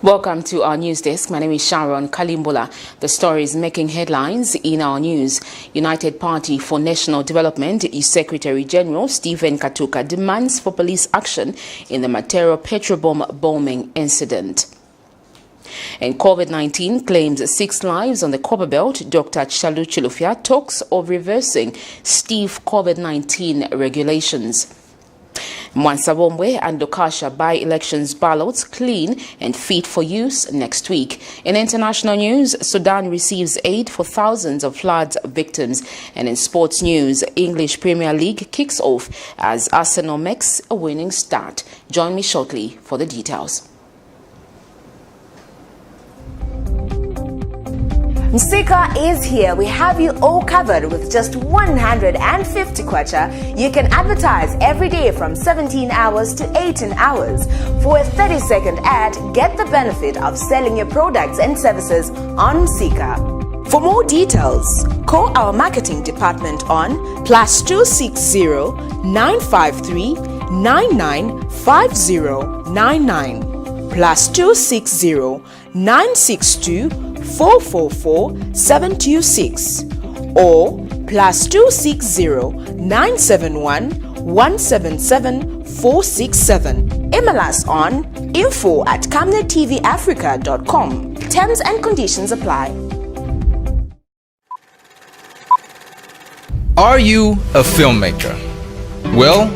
Welcome to our news desk. My name is Sharon Kalimbola. The stories making headlines in our news. United Party for National Development Secretary General Stephen Katuka demands for police action in the Matero petrol-bomb bombing incident. And COVID-19 claims 6 lives on the Copperbelt. Dr. Chalu Chilufya talks of reversing stiff COVID-19 regulations. Mwansabomwe and Dokasha by-elections ballots clean and fit for use next week. In international news, Sudan receives aid for thousands of flood victims. And in sports news, English Premier League kicks off as Arsenal makes a winning start. Join me shortly for the details. Msika is here. We have you all covered with just 150 kwacha. You can advertise every day from 17 hours to 18 hours. For a 30-second ad, get the benefit of selling your products and services on Msika. For more details, call our marketing department on +260 953 995099 +260 962 444-726 or +260 971 177 467. Email us on info@camnettvafrica.com. Terms and conditions apply. Are you a filmmaker? Well,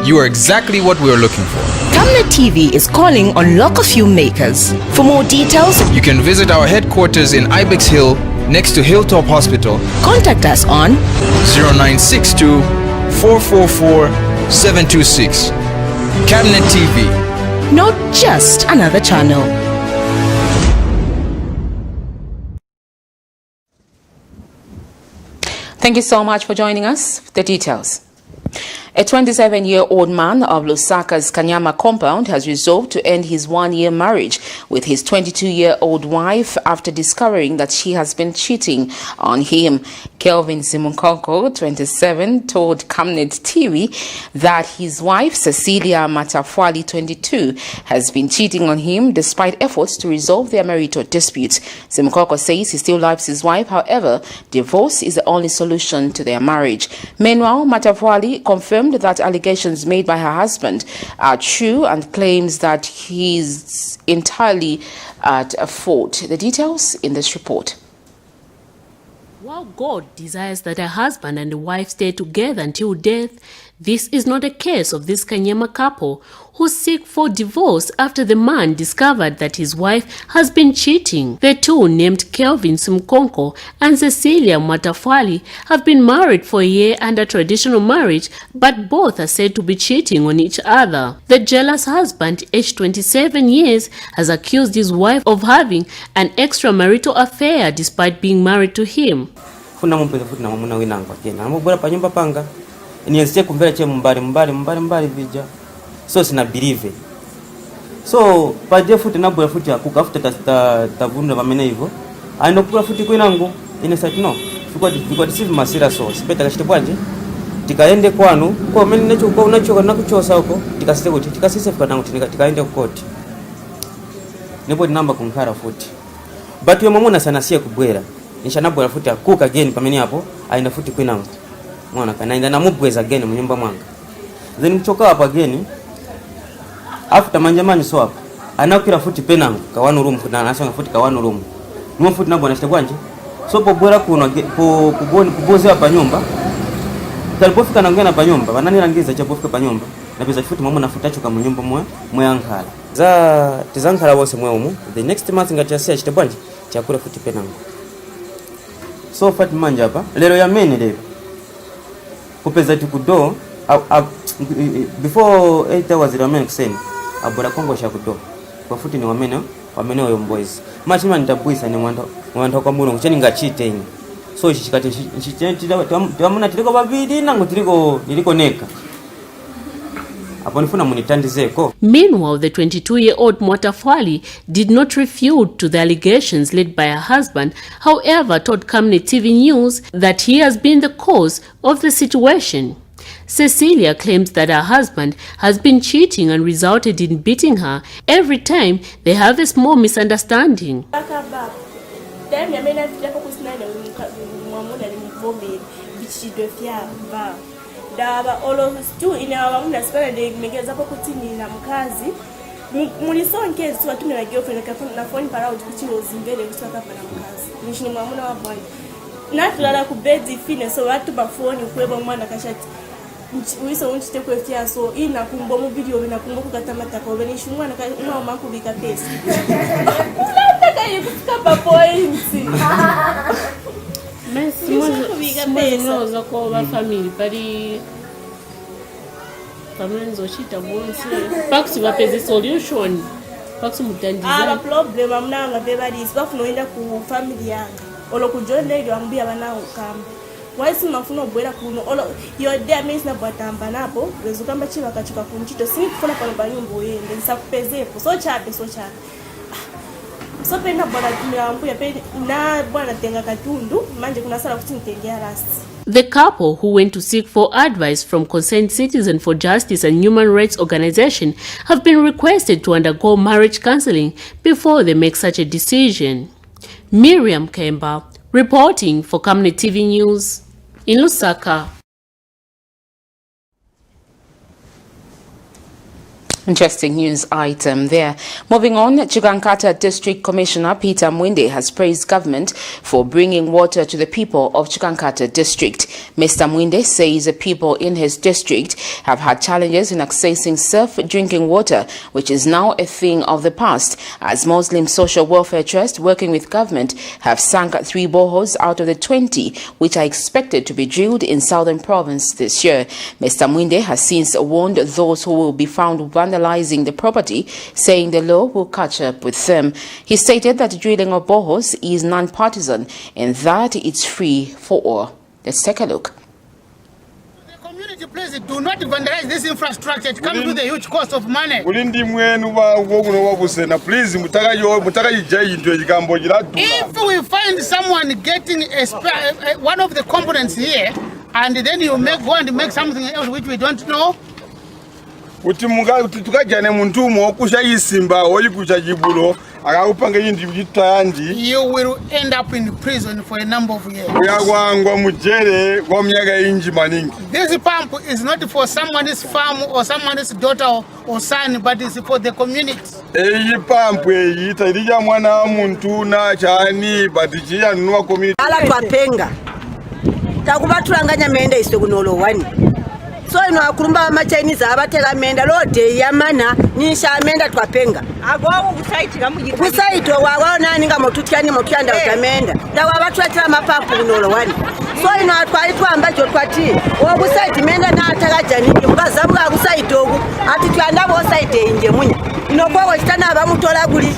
you are exactly what we are looking for. Camnet TV is calling on local filmmakers. For more details, you can visit our headquarters in Ibex Hill, next to Hilltop Hospital. Contact us on 0962 444 726. Camnet TV. Not just another channel. Thank you so much for joining us. The details. A 27-year-old man of Lusaka's Kanyama compound has resolved to end his one-year marriage with his 22-year-old wife after discovering that she has been cheating on him. Kelvin Simunkoko, 27, told Camnet TV that his wife, Cecilia Matafwali, 22, has been cheating on him despite efforts to resolve their marital disputes. Simunkoko says he still loves his wife. However, divorce is the only solution to their marriage. Meanwhile, Matafwali confirmed that allegations made by her husband are true and claims that he's entirely at fault. The details in this report. While God desires that a husband and a wife stay together until death, this is not a case of this Kanyama couple who seek for divorce after the man discovered that his wife has been cheating. The two, named Kelvin Simkonko and Cecilia Matafwali, have been married for a year under traditional marriage, but both are said to be cheating on each other. The jealous husband, aged 27 years, has accused his wife of having an extramarital affair despite being married to him. So sina believe. So paje futi nabula futi akuka futi tavunda vamene hivyo. Aino kula futi kwinangu ine site no. Fikwa receive masira so. Sipeta kashite bwanje. Tikaende kwanu, kwa mimi necho kwa unachoka nakuchosa huko. Tikasite kuti tikasise fika nangu tikaende kukoti. Nipo namba kumkara futi. But yo mamuna sana siya kubwera. Nisha nabula futi akuka again pamene hapo. Aina futi kwinangu. Mwana kanaenda na mubweza again mu nyumba mwanga. Then mchoka hapo again. After manjamani so hapo anakira futi penangu kawanu room kuna anasonga futi kawanu room nuo futi nabo anashite kwanje so pobora kuno kuboze hapa nyumba talipofika nangena pa nyumba banani rangiza cha pofika pa nyumba na pesa futi mama nafutacho kama nyumba mwe ankala za tizankala wose mwe umu the next month ngatiasia chite kwanje chakula futi penangu so fati manja hapa lero ya meni leo kupeza tikudo before 8 hours ramen kuseni abora kongo shakuto kwa futi ni wamene oyo boys machima nitabuisa ni mwando kwa muno kucheni ngachite ini so shikati twamuna tiliko babidi nangu niliko neka hapo nifuna munitandizeko. Meanwhile, the 22-year-old Matafwali did not refute to the allegations laid by her husband, however told Camnet TV News that he has been the cause of the situation. Cecilia claims that her husband has been cheating and resulted in beating her every time they have a small misunderstanding. natulala ku bedi fine so watu bafoni kweba mwana kashati wiso unchite kwefia so ina kumbo mu video bina kumbo kukatamata ko beni shumwana ka uma manku bika pesa nataka yekufika pa point Messi mwaza ko ba family bari pamenzo chita bonse pakusi bapeze solution pakusi mutandiza problem amnanga bebadisi bafuna oenda ku family yanga olo kujonde ambia bana ukamba waisi mafuna obwera kuno olo your day means na bwatamba napo bezukamba chiba kachuka kunchito sikufuna pano banyumbo yende nsakupezepo so chape so pena bwana tumyambuya pena na bwana tenga katundu manje kuna sala kuti nitengea last. The couple, who went to seek for advice from Concerned Citizen for Justice and Human Rights Organization, have been requested to undergo marriage counseling before they make such a decision. Miriam Kemba, reporting for Camnet TV News in Lusaka. Interesting news item there. Moving on, Chukankata District Commissioner Peter Mwinde has praised government for bringing water to the people of Chukankata District. Mr. Mwinde says the people in his district have had challenges in accessing safe drinking water, which is now a thing of the past, as Muslim Social Welfare Trust, working with government, have sunk 3 boreholes out of the 20, which are expected to be drilled in Southern Province this year. Mr. Mwinde has since warned those who will be found vandalizing the property, saying the law will catch up with them. He stated that the drilling of boreholes is non-partisan and that it's free for all. Let's take a look. The community, please do not vandalize this infrastructure. It comes with a huge cost of money. If we find someone getting one of the components here, and then you go and make something else which we don't know, you will end up in prison for a number of years. This pump is not for someone's farm or someone's daughter or son, but it's for the community. So ino akurumba ma Chinese abateka menda lode yamana nisha menda twapenga agwo kusaito wawana ninga motutyani motyanda utamenda dawa batwatira mapapu kunolo wani so ino atwali twambajo twati obusaiti menda na atagaja niki mubaza bwa busaito obu ati twanda bo site inje munya ino kwa kitana abamutola guli.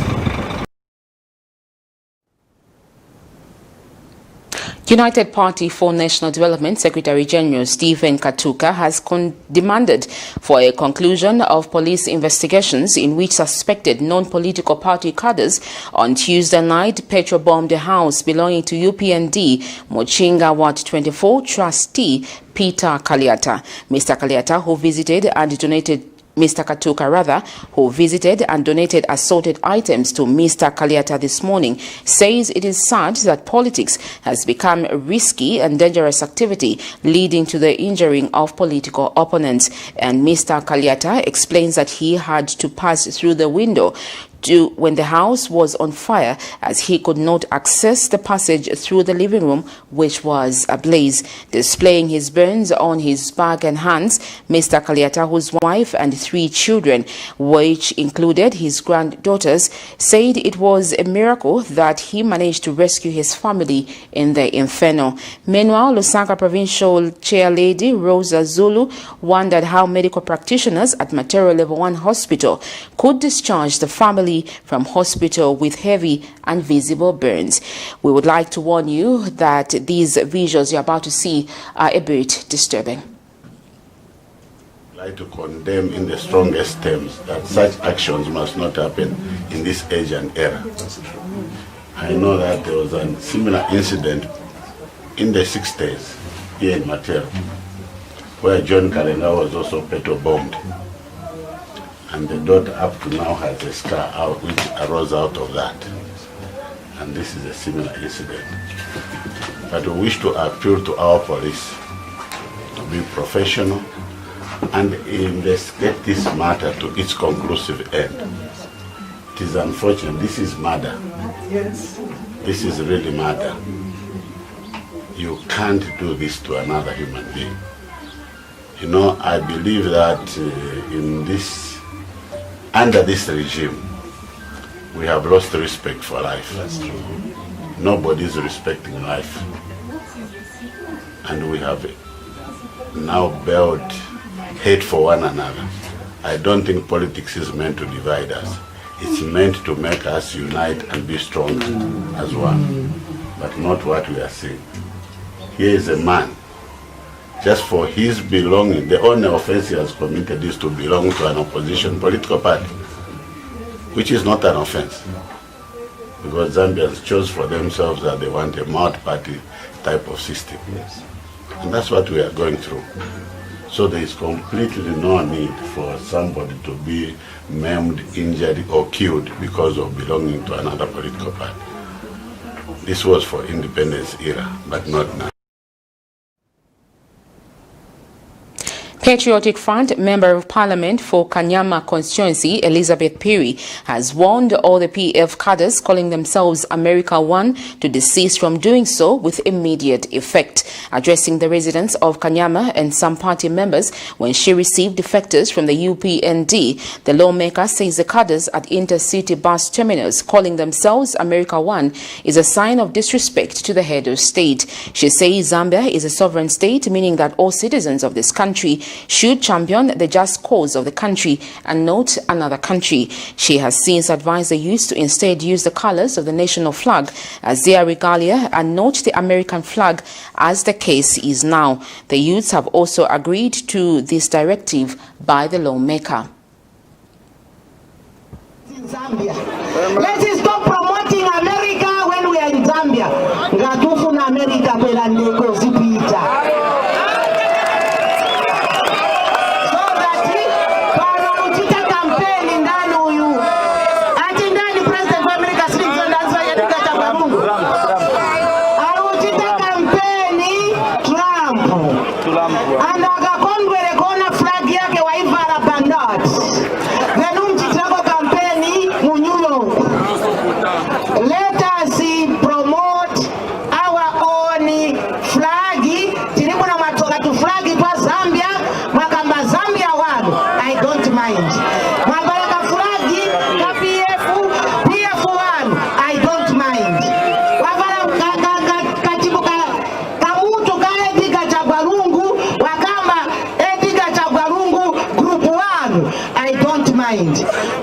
United Party for National Development Secretary General Stephen Katuka has demanded for a conclusion of police investigations in which suspected non-political party cadres on Tuesday night petrol-bombed a house belonging to UPND Mochinga Ward 24 trustee Peter Kaliata. Mr. Kaliata, who visited and donated Mr. Katuka, who visited and donated assorted items to Mr. Kaliata this morning, says it is sad that politics has become a risky and dangerous activity leading to the injuring of political opponents. And Mr. Kaliata explains that he had to pass through the window when the house was on fire, as he could not access the passage through the living room, which was ablaze. Displaying his burns on his back and hands, Mr. Kaliata, whose wife and 3 children, which included his granddaughters, said it was a miracle that he managed to rescue his family in the inferno. Meanwhile, Lusaka Provincial Chair Lady Rosa Zulu wondered how medical practitioners at Material Level 1 Hospital could discharge the family from hospital with heavy and visible burns. We would like to warn you that these visuals you're about to see are a bit disturbing. I'd like to condemn in the strongest terms that such actions must not happen in this age and era. I know that there was a similar incident in the 60s here in Matera, where John Kalenga was also petrol-bombed. And the daughter up to now has a scar out, which arose out of that. And this is a similar incident. But we wish to appeal to our police to be professional and investigate this matter to its conclusive end. It is unfortunate. This is murder. Yes. This is really murder. You can't do this to another human being. You know, I believe that under this regime, we have lost respect for life. That's true. Nobody is respecting life. And we have now built hate for one another. I don't think politics is meant to divide us. It's meant to make us unite and be stronger as one, but not what we are seeing. Here is a man, just for his belonging, the only offense he has committed is to belong to an opposition political party, which is not an offense, because Zambians chose for themselves that they want a multi-party type of system. And that's what we are going through. So there is completely no need for somebody to be maimed, injured, or killed because of belonging to another political party. This was for independence era, but not now. Patriotic Front Member of Parliament for Kanyama constituency, Elizabeth Perry, has warned all the PF cadres calling themselves America One to desist from doing so with immediate effect. Addressing the residents of Kanyama and some party members when she received defectors from the UPND, the lawmaker says the cadres at intercity bus terminals calling themselves America One is a sign of disrespect to the head of state. She says Zambia is a sovereign state, meaning that all citizens of this country should champion the just cause of the country and not another country. She has since advised the youth to instead use the colors of the national flag as their regalia and not the American flag as the case is now. The youths have also agreed to this directive by the lawmaker. In Zambia. Let's stop promoting America when we are in Zambia. Ngatufuna America pelandeko zipita.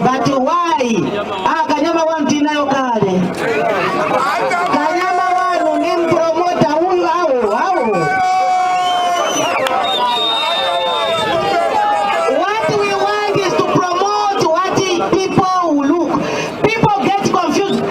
But why? Kanyama One tinayo kale. Kanyama One ni promota huyu hao. What we want is to promote what people will look. People get confused.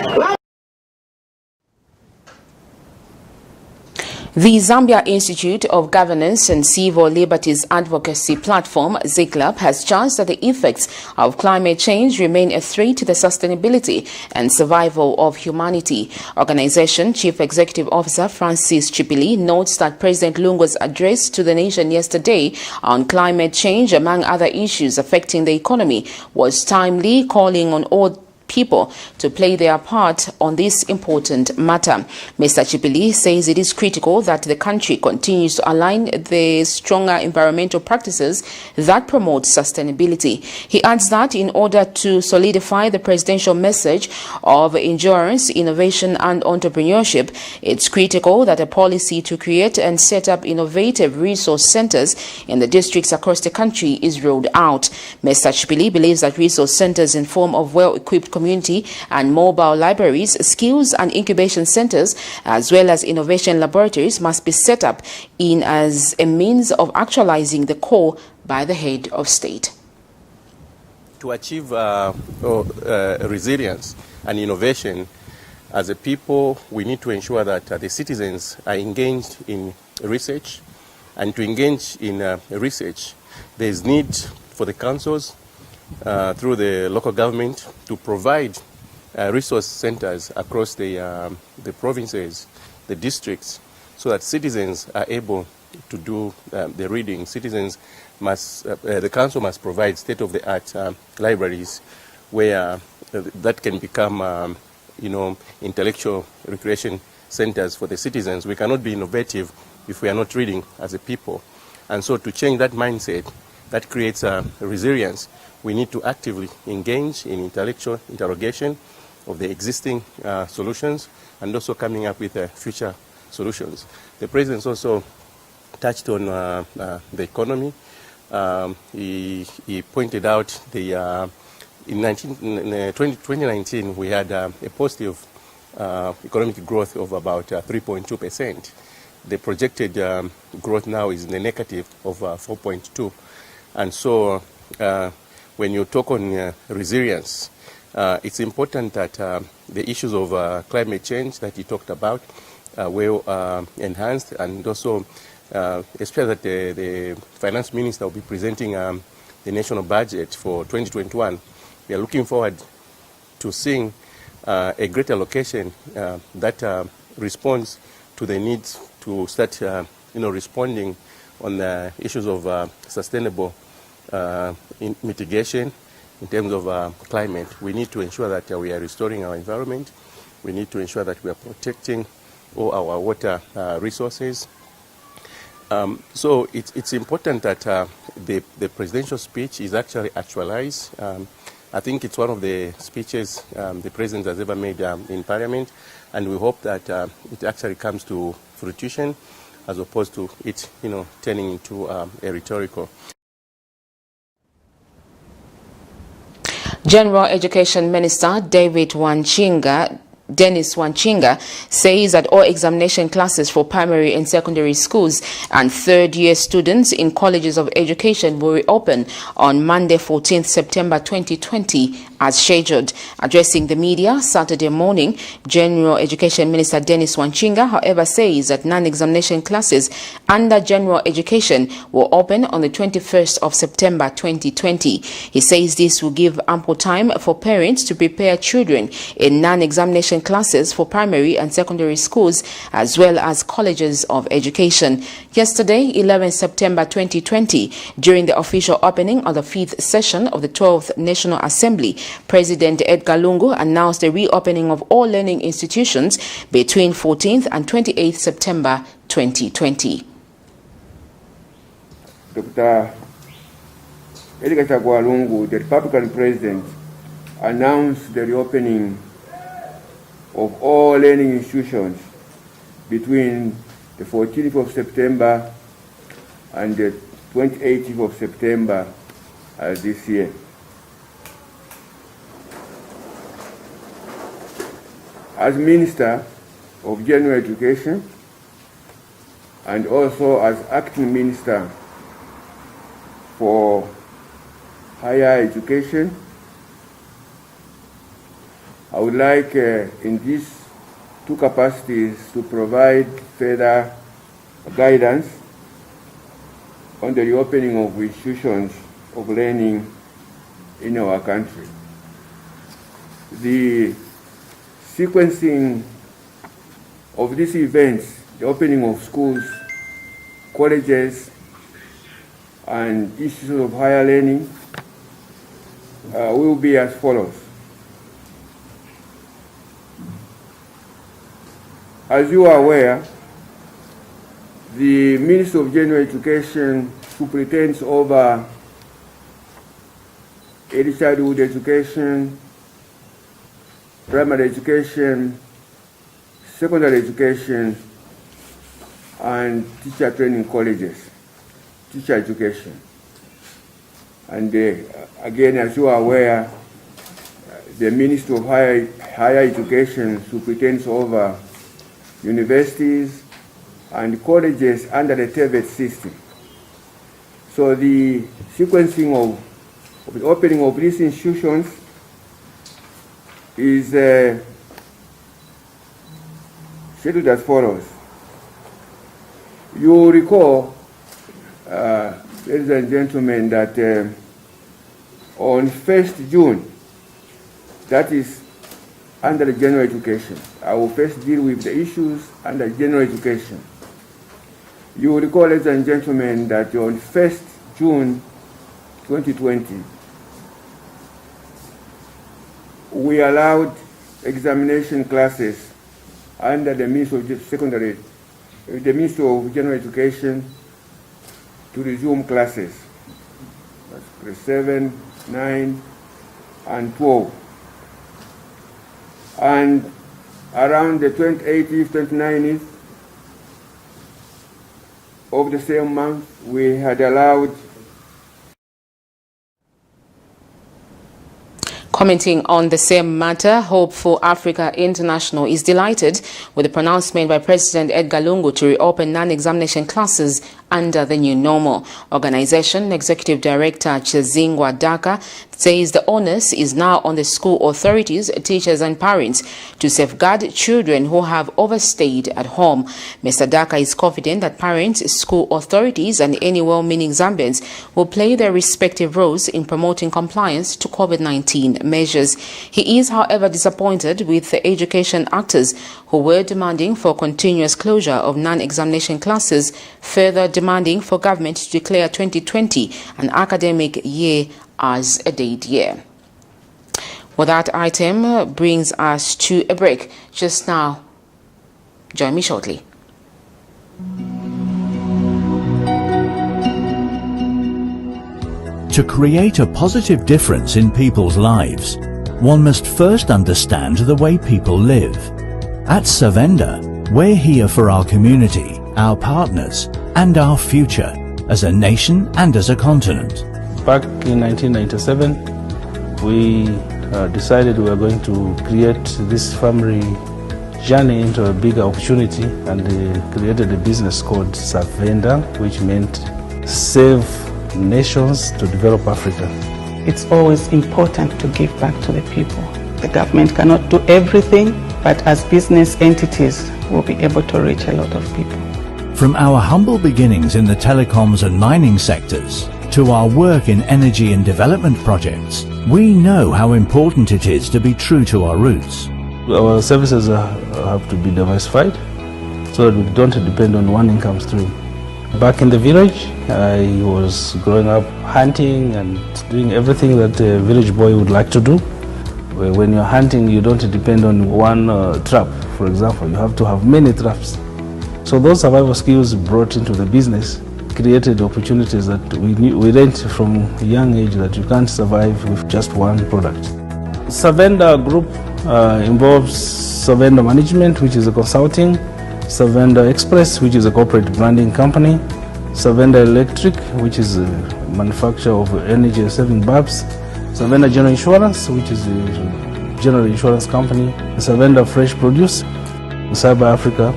The Zambia Institute of Governance and Civil Liberties Advocacy Platform, ZICLAP, has charged that the effects of climate change remain a threat to the sustainability and survival of humanity. Organization Chief Executive Officer Francis Chipili notes that President Lungu's address to the nation yesterday on climate change, among other issues affecting the economy, was timely, calling on all people to play their part on this important matter. Mr. Chipili says it is critical that the country continues to align the stronger environmental practices that promote sustainability. He adds that in order to solidify the presidential message of endurance, innovation and entrepreneurship, it's critical that a policy to create and set up innovative resource centers in the districts across the country is rolled out. Mr. Chipili believes that resource centers in form of well-equipped community and mobile libraries, skills and incubation centers, as well as innovation laboratories must be set up in as a means of actualizing the call by the head of state. To achieve resilience and innovation, as a people, we need to ensure that the citizens are engaged in research and to engage in research. There is need for the councils through the local government to provide resource centers across the provinces, the districts, so that citizens are able to do the reading. Citizens must, the council must provide state-of-the-art libraries where that can become, intellectual recreation centers for the citizens. We cannot be innovative if we are not reading as a people. And so to change that mindset, that creates resilience, we need to actively engage in intellectual interrogation of the existing solutions and also coming up with future solutions. The President also touched on the economy. He pointed out in 2019 we had a positive economic growth of about 3.2%. The projected growth now is in the negative of 4.2%. And so when you talk on resilience, it's important that the issues of climate change that he talked about were enhanced, and also especially that the finance minister will be presenting the national budget for 2021. We are looking forward to seeing a greater allocation that responds to the needs to start responding on the issues of sustainable mitigation in terms of climate. We need to ensure that we are restoring our environment. We need to ensure that we are protecting all our water resources. So it's important that the presidential speech is actually actualized. I think it's one of the speeches the president has ever made in Parliament, and we hope that it actually comes to fruition as opposed to it, turning into a rhetorical. General Education Minister Dennis Wanchinga says that all examination classes for primary and secondary schools and third-year students in colleges of education will reopen on Monday, 14th September 2020 as scheduled. Addressing the media Saturday morning, General Education Minister Dennis Wanchinga, however, says that non-examination classes under general education will open on the 21st of September 2020. He says this will give ample time for parents to prepare children in non-examination classes for primary and secondary schools as well as colleges of education. Yesterday, 11 September 2020, during the official opening of the 5th session of the 12th National Assembly, President Edgar Lungu announced the reopening of all learning institutions between 14th and 28th September 2020. Dr. Edgar Lungu, the Republican President, announced the reopening of all learning institutions between the 14th of September and the 28th of September this year. As Minister of General Education and also as Acting Minister for Higher Education, I would like in these two capacities to provide further guidance on the reopening of institutions of learning in our country. The sequencing of these events, the opening of schools, colleges, and institutions of higher learning will be as follows. As you are aware, the Minister of General Education superintends over early childhood education, primary education, secondary education, and teacher training colleges, teacher education. And again, as you are aware, the Minister of Higher Education superintends over universities and colleges under the TVET system. So the sequencing of the opening of these institutions is scheduled as follows. You will recall ladies and gentlemen, that on 1st June, that is under the general education, I will first deal with the issues under general education. You will recall, ladies and gentlemen, that on 1st June 2020, we allowed examination classes under the Ministry of Secondary, the Ministry of General Education, to resume classes. That's grade 7, 9, and 12. And around the 28th, 29th of the same month, we had allowed. Commenting on the same matter, Hope for Africa International is delighted with the pronouncement by President Edgar Lungu to reopen non-examination classes under the new normal. Organization Executive Director Chizingwa Daka says the onus is now on the school authorities, teachers and parents to safeguard children who have overstayed at home. Mr. Daka is confident that parents, school authorities and any well-meaning Zambians will play their respective roles in promoting compliance to COVID-19 measures. He is, however, disappointed with the education actors who were demanding for continuous closure of non-examination classes, further demanding for government to declare 2020 an academic year as a dead year. Well, that item brings us to a break just now. Join me shortly. To create a positive difference in people's lives, one must first understand the way people live. At Savenda, we're here for our community, our partners, and our future, as a nation and as a continent. Back in 1997, we decided we were going to create this family journey into a bigger opportunity, and created a business called Savenda, which meant Save Nations to Develop Africa. It's always important to give back to the people. The government cannot do everything, but as business entities, we'll be able to reach a lot of people. From our humble beginnings in the telecoms and mining sectors to our work in energy and development projects, we know how important it is to be true to our roots. Our services have to be diversified so that we don't depend on one income stream. Back in the village, I was growing up hunting and doing everything that a village boy would like to do. When you're hunting, you don't depend on one trap, for example. You have to have many traps. So those survival skills brought into the business created opportunities that we learned from a young age that you can't survive with just one product. Savenda Group involves Savenda Management, which is a consulting, Savenda Express, which is a corporate branding company, Savenda Electric, which is a manufacturer of energy-saving bulbs, Savenda General Insurance, which is a general insurance company, Savenda Fresh Produce, Cyber Africa,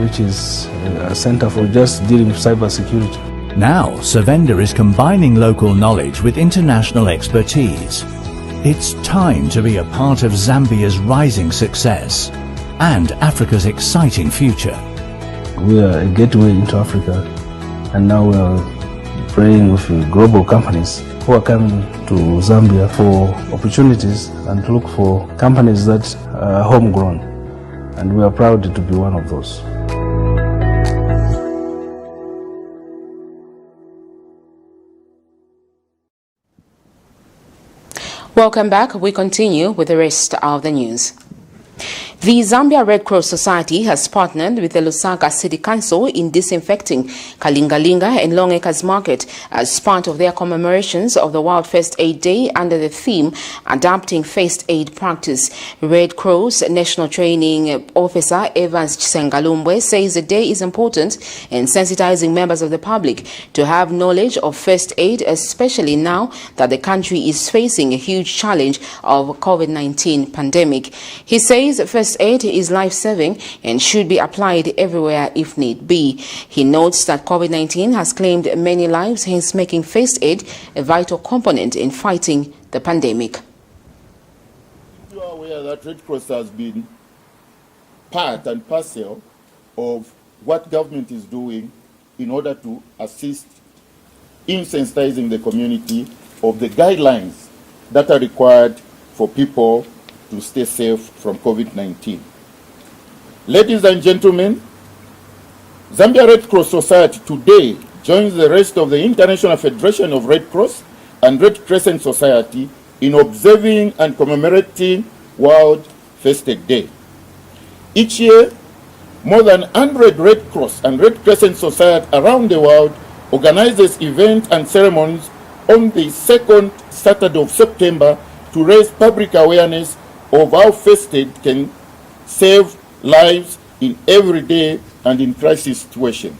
which is a center for just dealing with cyber security. Now, Savenda is combining local knowledge with international expertise. It's time to be a part of Zambia's rising success and Africa's exciting future. We are a gateway into Africa, and now we are praying with global companies who are coming to Zambia for opportunities and to look for companies that are homegrown, and we are proud to be one of those. Welcome back. We continue with the rest of the news. The Zambia Red Cross Society has partnered with the Lusaka City Council in disinfecting Kalingalinga and Long Acres Market as part of their commemorations of the World First Aid Day under the theme Adapting First Aid Practice. Red Cross National Training Officer Evans Chisengalumbwe says the day is important in sensitizing members of the public to have knowledge of first aid, especially now that the country is facing a huge challenge of COVID-19 pandemic. He says first aid is life-saving and should be applied everywhere if need be. He notes that COVID-19 has claimed many lives, hence making first aid a vital component in fighting the pandemic. You are aware that Red Cross has been part and parcel of what government is doing in order to assist in sensitizing the community of the guidelines that are required for people to stay safe from COVID-19. Ladies and gentlemen, Zambia Red Cross Society today joins the rest of the International Federation of Red Cross and Red Crescent Society in observing and commemorating World First Aid Day. Each year, more than 100 Red Cross and Red Crescent Society around the world organizes events and ceremonies on the second Saturday of September to raise public awareness of how first aid can save lives in everyday and in crisis situation.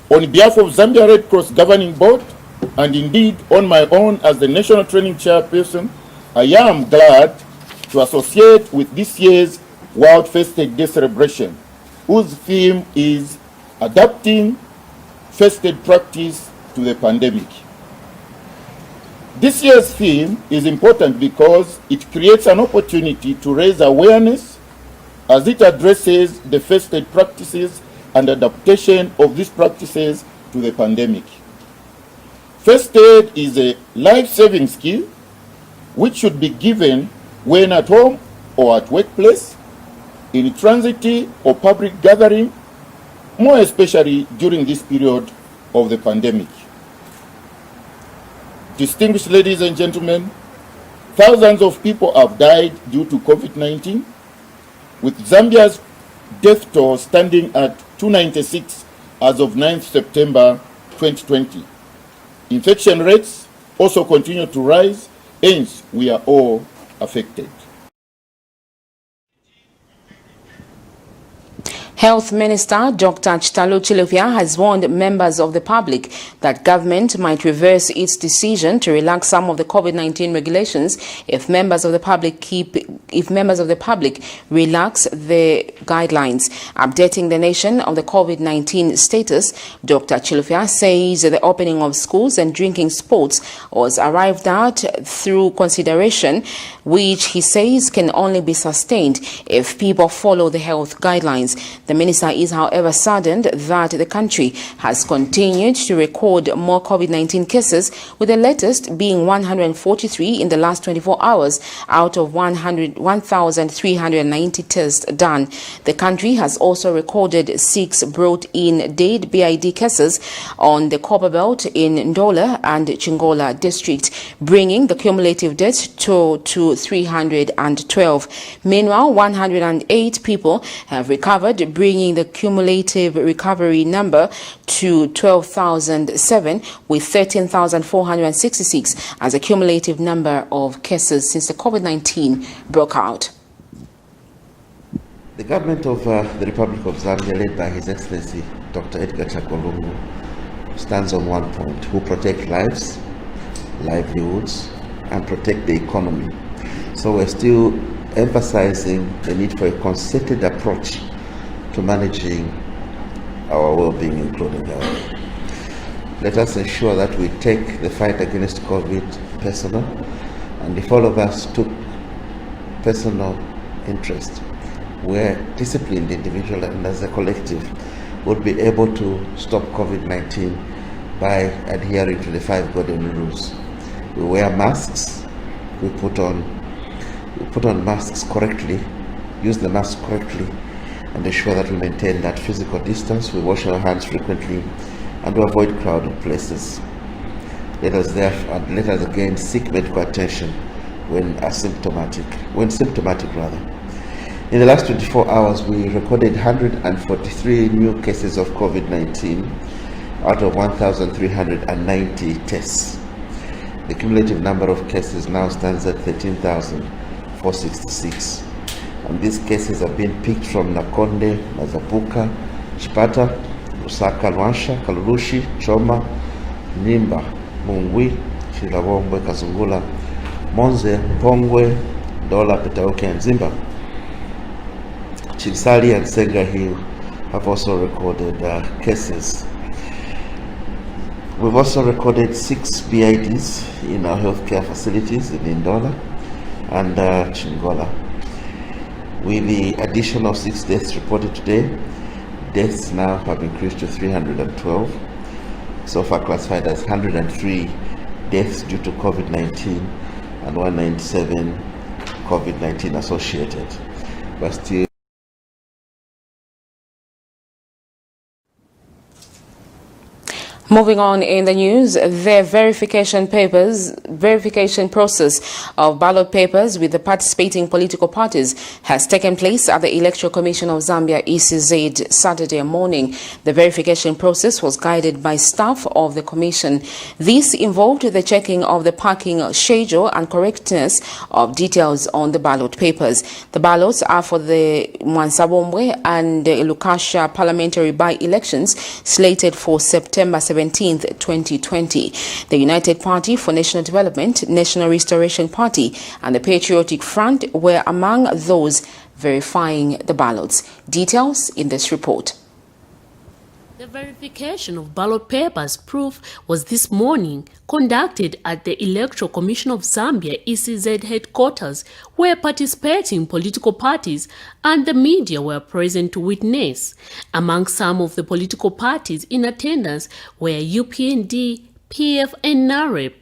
On behalf of Zambia Red Cross Governing Board, and indeed on my own as the National Training Chairperson, I am glad to associate with this year's World First Aid Day celebration, whose theme is adapting first aid practice to the pandemic. This year's theme is important because it creates an opportunity to raise awareness as it addresses the first aid practices and adaptation of these practices to the pandemic. First aid is a life-saving skill which should be given when at home or at workplace, in transit or public gathering, more especially during this period of the pandemic. Distinguished ladies and gentlemen, thousands of people have died due to COVID-19, with Zambia's death toll standing at 296 as of 9th September 2020. Infection rates also continue to rise, hence we are all affected. Health Minister Dr. Chitalo Chilufya has warned members of the public that government might reverse its decision to relax some of the COVID-19 regulations if members of the public relax the guidelines. Updating the nation of the COVID-19 status, Dr. Chilufya says the opening of schools and drinking sports was arrived at through consideration, which he says can only be sustained if people follow the health guidelines. The minister is, however, saddened that the country has continued to record more COVID-19 cases, with the latest being 143 in the last 24 hours out of 1,390 tests done. The country has also recorded 6 brought-in dead BID cases on the Copper Belt in Ndola and Chingola district, bringing the cumulative death toll to 312. Meanwhile, 108 people have recovered, bringing the cumulative recovery number to 12,007, with 13,466 as a cumulative number of cases since the COVID-19 broke out. The government of the Republic of Zambia, led by His Excellency Dr. Edgar Chakwalungu, stands on one point: who protect lives, livelihoods, and protect the economy. So we're still emphasizing the need for a concerted approach to managing our well-being, including health. Let us ensure that we take the fight against COVID personal, and if all of us took personal interest, we're disciplined individually and as a collective, would be able to stop COVID-19 by adhering to the 5 golden rules. We wear masks, we put on masks correctly, use the mask correctly, and ensure that we maintain that physical distance. We wash our hands frequently and we avoid crowded places. Let us again seek medical attention when symptomatic. In the last 24 hours, we recorded 143 new cases of COVID-19 out of 1,390 tests. The cumulative number of cases now stands at 13,466. And these cases have been picked from Nakonde, Mazapuka, Chipata, Lusaka, Lwansha, Kalulushi, Choma, Nimba, Mungwi, Shilawongwe, Kazungula, Monze, Pongwe, Dola, Petauke, and Zimba. Chinsali and Senga Hill have also recorded cases. We've also recorded 6 BIDs in our healthcare facilities in Ndola and Chingola. With the addition of 6 deaths reported today, deaths now have increased to 312. so far classified as 103 deaths due to COVID-19 and 197 COVID-19 associated, but still. Moving on in the news, the verification process of ballot papers with the participating political parties has taken place at the Electoral Commission of Zambia ECZ Saturday morning. The verification process was guided by staff of the commission. This involved the checking of the parking schedule and correctness of details on the ballot papers. The ballots are for the Mwansabombwe and Lukasha parliamentary by-elections slated for September 17th, 2020. The United Party for National Development, National Restoration Party and the Patriotic Front were among those verifying the ballots. Details in this report. The verification of ballot papers proof was this morning conducted at the Electoral Commission of Zambia ECZ headquarters, where participating political parties and the media were present to witness. Among some of the political parties in attendance were UPND, PF and NAREP.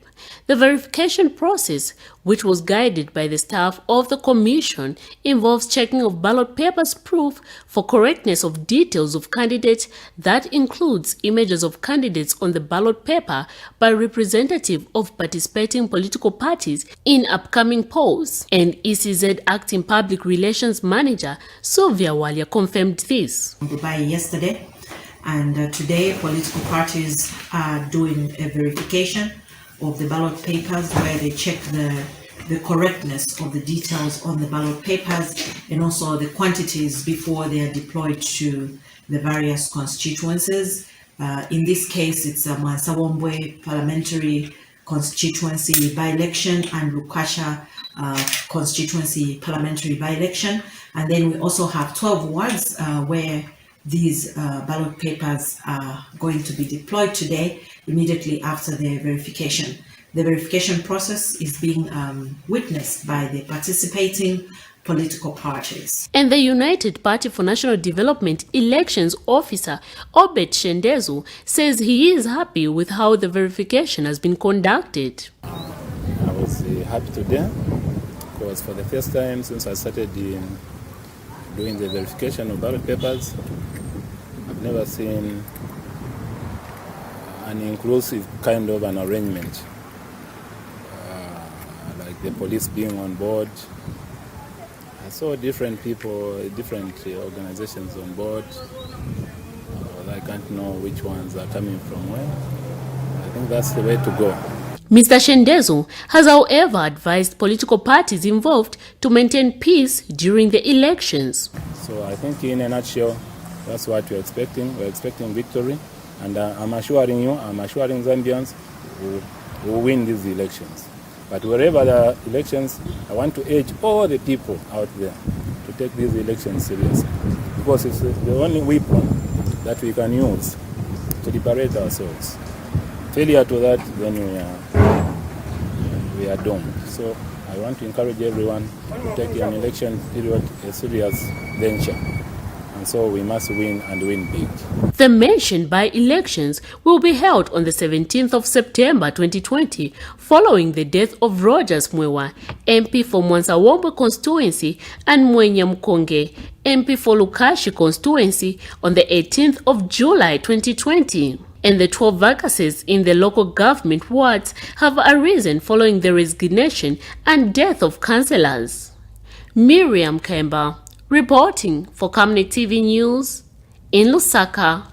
The verification process, which was guided by the staff of the commission, involves checking of ballot papers proof for correctness of details of candidates. That includes images of candidates on the ballot paper by representative of participating political parties in upcoming polls. And ECZ Acting Public Relations Manager Sylvia Walia confirmed this. By yesterday, and today political parties are doing a verification of the ballot papers where they check the correctness of the details on the ballot papers and also the quantities before they are deployed to the various constituencies. In this case, it's a Mwansabombwe parliamentary constituency by-election and Lukasha constituency parliamentary by-election. And then we also have 12 wards where these ballot papers are going to be deployed today, immediately after the verification. The verification process is being witnessed by the participating political parties. And the United Party for National Development Elections Officer Obed Shendezo says he is happy with how the verification has been conducted. I was happy today because for the first time since I started doing the verification of ballot papers, I've never seen an inclusive kind of an arrangement, like the police being on board. I saw different people, different organizations on board. I can't know which ones are coming from where. I think that's the way to go. Mr. Shendezo has, however, advised political parties involved to maintain peace during the elections. So I think in a nutshell, that's what we're expecting. We're expecting victory. And I'm assuring Zambians who win these elections. But wherever there are elections, I want to urge all the people out there to take these elections seriously. Because it's the only weapon that we can use to liberate ourselves. Failure to that, then we are doomed. So I want to encourage everyone to take an election period a serious venture. And so we must win and win big. The mentioned by-elections will be held on the 17th of September 2020, following the death of Rogers Mwewa, MP for Mwansawombwe constituency, and Mwenya Mkonge, MP for Lukashi constituency, on the 18th of July 2020. And the 12 vacancies in the local government wards have arisen following the resignation and death of councillors. Miriam Kemba, reporting for Camnet TV News in Lusaka.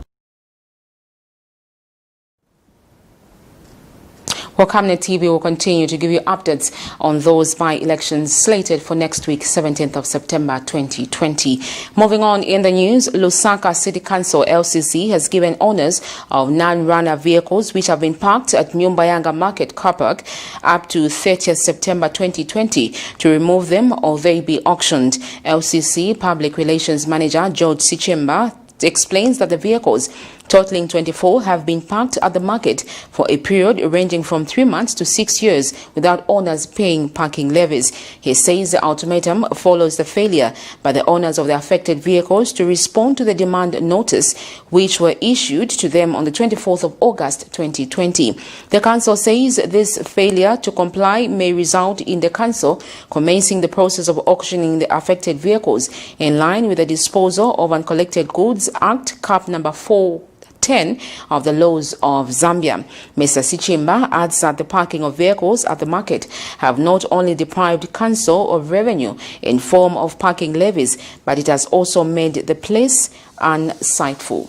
Well, Camnet TV will continue to give you updates on those by-elections slated for next week, 17th of September 2020. Moving on in the news, Lusaka City Council LCC has given owners of non-runner vehicles which have been parked at Nyumbayanga Market car park up to 30th September 2020 to remove them or they be auctioned. LCC Public Relations Manager George Sichemba explains that the vehicles, totaling 24, have been parked at the market for a period ranging from 3 months to 6 years without owners paying parking levies. He says the ultimatum follows the failure by the owners of the affected vehicles to respond to the demand notice, which were issued to them on the 24th of August 2020. The council says this failure to comply may result in the council commencing the process of auctioning the affected vehicles in line with the Disposal of Uncollected Goods Act, Cap number 410 of the laws of Zambia. Mr. Sichimba adds that the parking of vehicles at the market have not only deprived council of revenue in form of parking levies, but it has also made the place unsightful.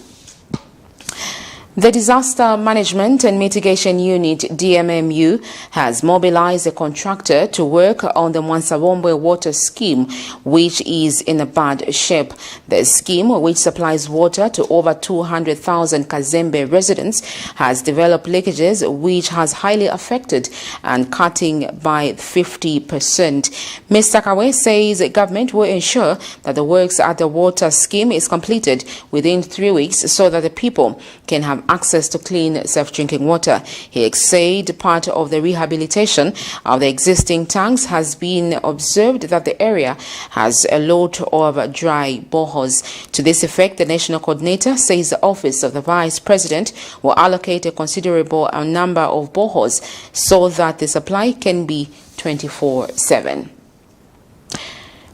The Disaster Management and Mitigation Unit, DMMU, has mobilized a contractor to work on the Mwansabombwe water scheme, which is in a bad shape. The scheme, which supplies water to over 200,000 Kazembe residents, has developed leakages which has highly affected and cutting by 50%. Mr. Kawe says the government will ensure that the works at the water scheme is completed within 3 weeks so that the people can have access to clean, safe drinking water. He said part of the rehabilitation of the existing tanks has been observed that the area has a lot of dry boreholes. To this effect, the national coordinator says the office of the vice president will allocate a considerable number of boreholes so that the supply can be 24/7.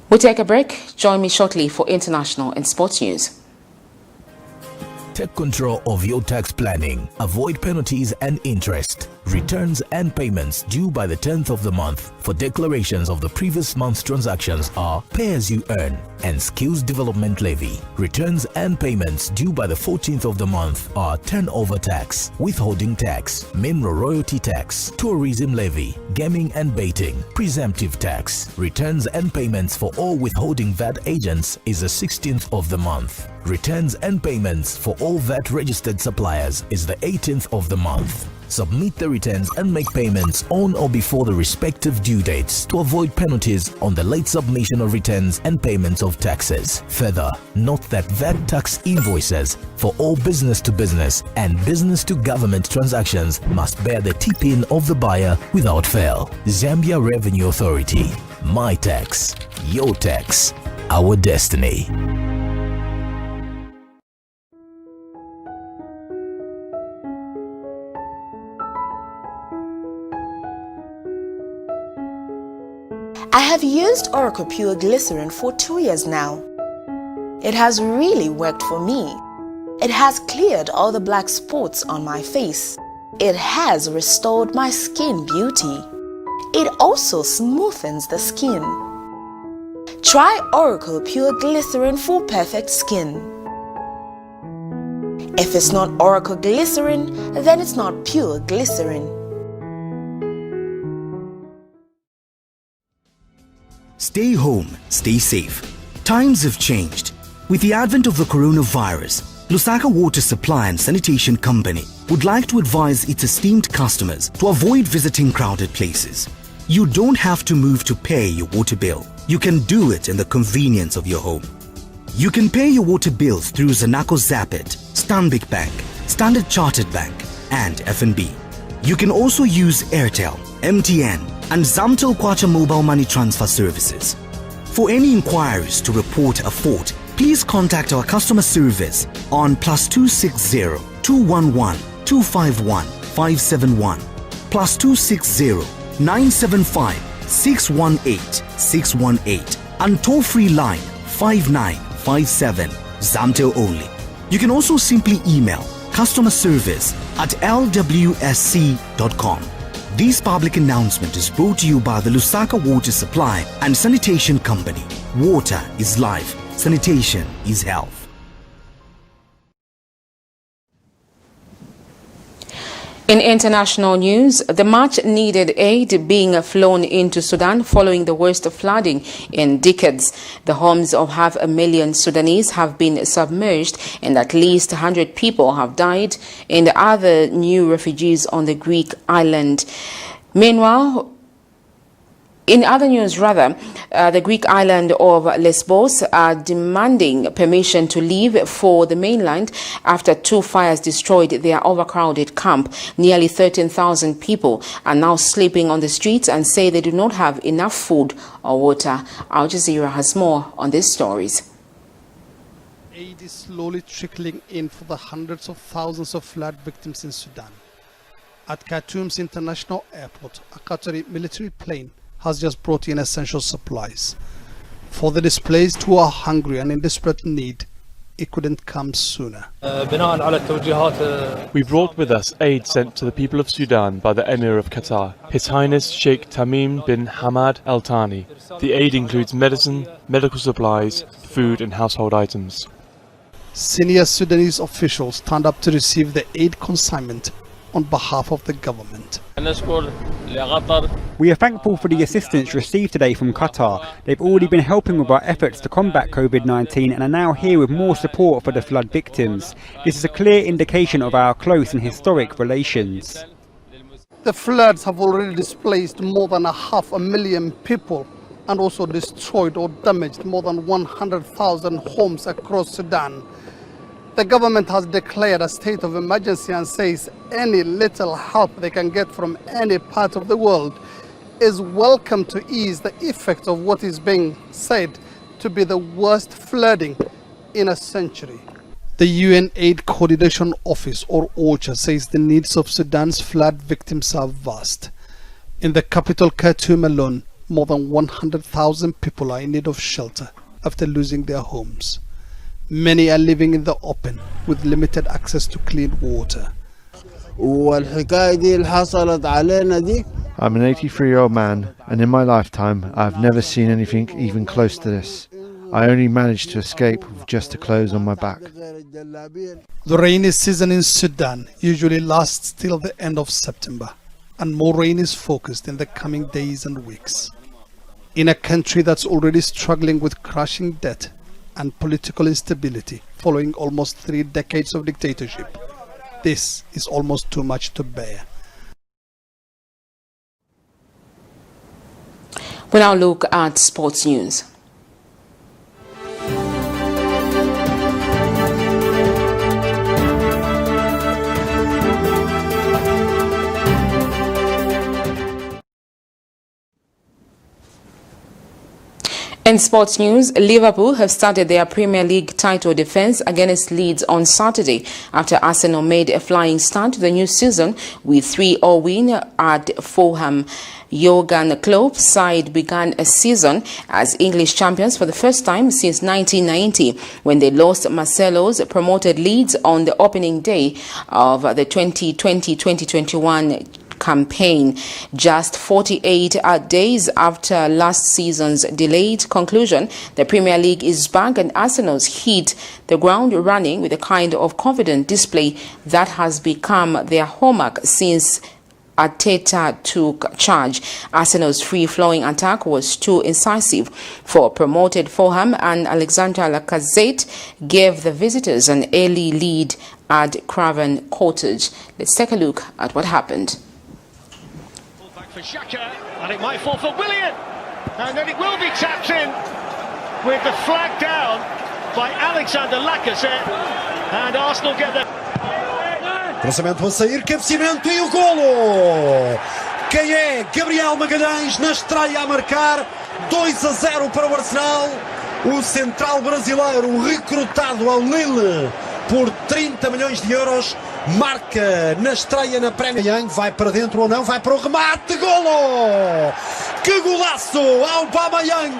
We'll take a break. Join me shortly for international and sports news. Take control of your tax planning. Avoid penalties and interest. Returns and payments due by the 10th of the month for declarations of the previous month's transactions are pay as you earn and skills development levy. Returns and payments due by the 14th of the month are turnover tax, withholding tax, mineral royalty tax, tourism levy, gaming and baiting, presumptive tax. Returns and payments for all withholding VAT agents is the 16th of the month. Returns and payments for all VAT registered suppliers is the 18th of the month. Submit the returns and make payments on or before the respective due dates to avoid penalties on the late submission of returns and payments of taxes. Further, note that VAT tax invoices for all business-to-business and business-to-government transactions must bear the tip-in of the buyer without fail. Zambia Revenue Authority. My tax, your tax, our destiny. I have used Oracle Pure Glycerin for 2 years now. It has really worked for me. It has cleared all the black spots on my face. It has restored my skin beauty. It also smoothens the skin. Try Oracle Pure Glycerin for perfect skin. If it's not Oracle Glycerin, then it's not pure glycerin. Stay home, stay safe. Times have changed. With the advent of the coronavirus, Lusaka Water Supply and Sanitation Company would like to advise its esteemed customers to avoid visiting crowded places. You don't have to move to pay your water bill. You can do it in the convenience of your home. You can pay your water bills through Zanaco Zapit, Stanbic Bank, Standard Chartered Bank, and FNB. You can also use Airtel, MTN, and Zamtel Kwacha mobile money transfer services. For any inquiries to report a fault, please contact our customer service on +260 211 251 571, +260 975 618 618, and toll-free line 5957, Zamtel only. You can also simply email customerservice@lwsc.com. This public announcement is brought to you by the Lusaka Water Supply and Sanitation Company. Water is life. Sanitation is health. In international news, the much-needed aid being flown into Sudan following the worst flooding in decades. The homes of 500,000 Sudanese have been submerged and at least 100 people have died in the other new refugees on the Greek island. Meanwhile, In other news, the Greek island of Lesbos are demanding permission to leave for the mainland after 2 fires destroyed their overcrowded camp. Nearly 13,000 people are now sleeping on the streets and say they do not have enough food or water. Al Jazeera has more on these stories. Aid is slowly trickling in for the hundreds of thousands of flood victims in Sudan. At Khartoum's international airport, a Qatari military plane has just brought in essential supplies. For the displaced who are hungry and in desperate need, it couldn't come sooner. We brought with us aid sent to the people of Sudan by the Emir of Qatar, His Highness Sheikh Tamim bin Hamad Al Thani. The aid includes medicine, medical supplies, food and household items. Senior Sudanese officials stand up to receive the aid consignment on behalf of the government. We are thankful for the assistance received today from Qatar. They've already been helping with our efforts to combat COVID-19 and are now here with more support for the flood victims. This is a clear indication of our close and historic relations. The floods have already displaced more than 500,000 people and also destroyed or damaged more than 100,000 homes across Sudan. The government has declared a state of emergency and says any little help they can get from any part of the world is welcome to ease the effect of what is being said to be the worst flooding in a century. The UN Aid Coordination Office, or OCHA, says the needs of Sudan's flood victims are vast. In the capital Khartoum alone, more than 100,000 people are in need of shelter after losing their homes. Many are living in the open with limited access to clean water. I'm an 83-year-old man, and in my lifetime I've never seen anything even close to this. I only managed to escape with just the clothes on my back. The rainy season in Sudan usually lasts till the end of September, and more rain is focused in the coming days and weeks. In a country that's already struggling with crushing debt and political instability following almost 3 decades of dictatorship, this is almost too much to bear. We now look at sports news. In sports news, Liverpool have started their Premier League title defence against Leeds on Saturday after Arsenal made a flying start to the new season with 3-0 win at Fulham. Jurgen Klopp's side began a season as English champions for the first time since 1990 when they lost Marcelo's promoted Leeds on the opening day of the 2020-2021 campaign. Just 48 days after last season's delayed conclusion, the Premier League is back and Arsenal's hit the ground running with a kind of confident display that has become their hallmark since Arteta took charge. Arsenal's free-flowing attack was too incisive for promoted Fulham, and Alexander Lacazette gave the visitors an early lead at Craven Cottage. Let's take a look at what happened. For Xhaka, and it might fall for Willian, and then it will be tapped in with the flag down by Alexander Lacazette, and Arsenal get the... Cruzamento a sair, cabeceamento e o golo! Quem é? Gabriel Magalhães na estreia a marcar 2-0 para o Arsenal. O central brasileiro recrutado ao Lille por 30 milhões de euros marca na estreia na Premier League. Vai para dentro ou não? Vai para o remate. Golo! Que golaço! Aubameyang!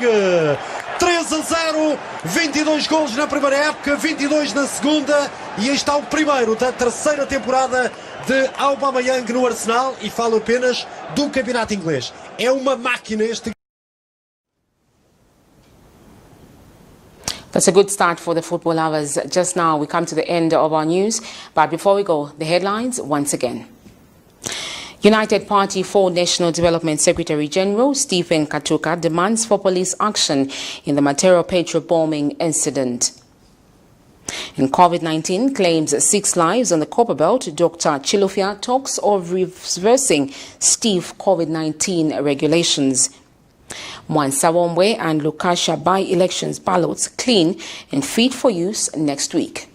3-0, 22 golos na primeira época, 22 na segunda, e este está o primeiro da terceira temporada de Aubameyang no Arsenal, e falo apenas do campeonato inglês. É uma máquina este. That's a good start for the football lovers. Just now we come to the end of our news, but before we go, the headlines once again. United Party for National Development Secretary General Stephen Katuka demands for police action in the Matero petrol bombing incident. And COVID-19 claims 6 lives on the Copperbelt. Dr. Chilufya talks of reversing stiff COVID-19 regulations. Mwansawomwe and Lukasha by-elections ballots clean and fit for use next week.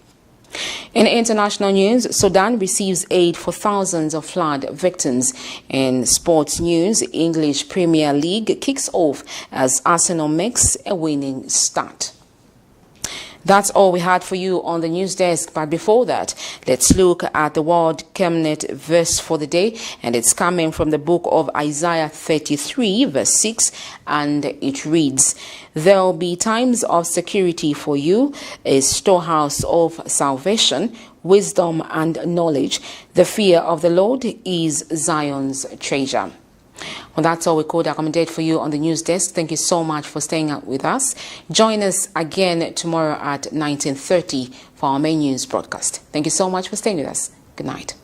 In international news, Sudan receives aid for thousands of flood victims. In sports news, English Premier League kicks off as Arsenal makes a winning start. That's all we had for you on the news desk. But before that, let's look at the word Camnet verse for the day. And it's coming from the book of Isaiah 33, verse 6. And it reads, "There will be times of security for you, a storehouse of salvation, wisdom and knowledge. The fear of the Lord is Zion's treasure." Well, that's all we could accommodate for you on the news desk. Thank you so much for staying up with us. Join us again tomorrow at 19:30 for our main news broadcast. Thank you so much for staying with us. Good night.